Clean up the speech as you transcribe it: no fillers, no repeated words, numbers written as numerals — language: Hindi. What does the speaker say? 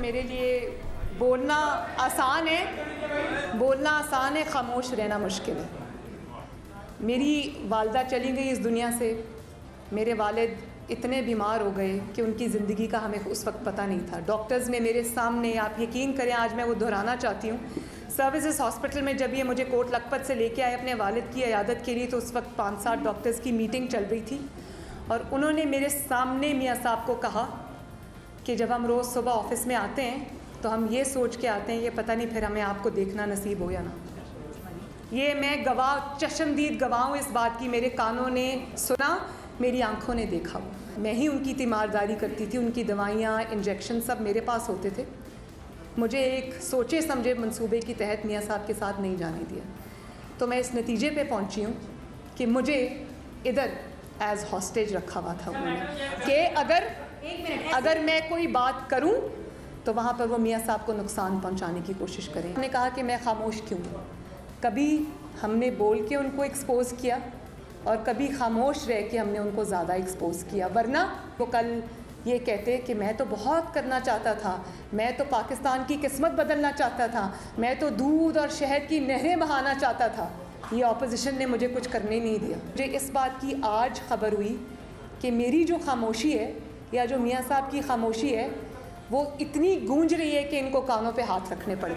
मेरे लिए बोलना आसान है, खामोश रहना मुश्किल है। मेरी वालदा चली गई इस दुनिया से। मेरे वालिद इतने बीमार हो गए कि उनकी ज़िंदगी का हमें उस वक्त पता नहीं था। डॉक्टर्स ने मेरे सामने, आप यकीन करें, आज मैं वो दोहराना चाहती हूँ, सर्विसेज हॉस्पिटल में जब ये मुझे कोट लखपत से लेके आए अपने वालिद की इयादत के लिए, तो उस वक्त 5-7 डॉक्टर्स की मीटिंग चल रही थी और उन्होंने मेरे सामने मियाँ साहब को कहा कि जब हम रोज़ सुबह ऑफिस में आते हैं तो हम ये सोच के आते हैं, ये पता नहीं फिर हमें आपको देखना नसीब हो या ना। ये मैं गवाह, चश्मदीद गवाह हूँ इस बात की। मेरे कानों ने सुना, मेरी आंखों ने देखा। मैं ही उनकी तीमारदारी करती थी, उनकी दवाइयाँ, इंजेक्शन सब मेरे पास होते थे। मुझे एक सोचे समझे मंसूबे के तहत मियाँ साहब के साथ नहीं जाने दिया। तो मैं इस नतीजे पे पहुँची हूँ कि मुझे इधर एज हॉस्टेज रखा हुआ था उन्होंने कि अगर मैं कोई बात करूं तो वहाँ पर वो मियाँ साहब को नुकसान पहुँचाने की कोशिश करें। उन्होंने कहा कि मैं खामोश क्यों। कभी हमने बोल के उनको एक्सपोज़ किया और कभी खामोश रह के हमने उनको ज़्यादा एक्सपोज़ किया, वरना वो कल ये कहते कि मैं तो बहुत करना चाहता था, मैं तो पाकिस्तान की किस्मत बदलना चाहता था, मैं तो दूध और शहद की नहरें बहाना चाहता था। ये ऑपोजिशन ने मुझे कुछ करने नहीं दिया। मुझे इस बात की आज खबर हुई कि मेरी जो खामोशी है या जो मियाँ साहब की खामोशी है वो इतनी गूंज रही है कि इनको कानों पे हाथ रखने पड़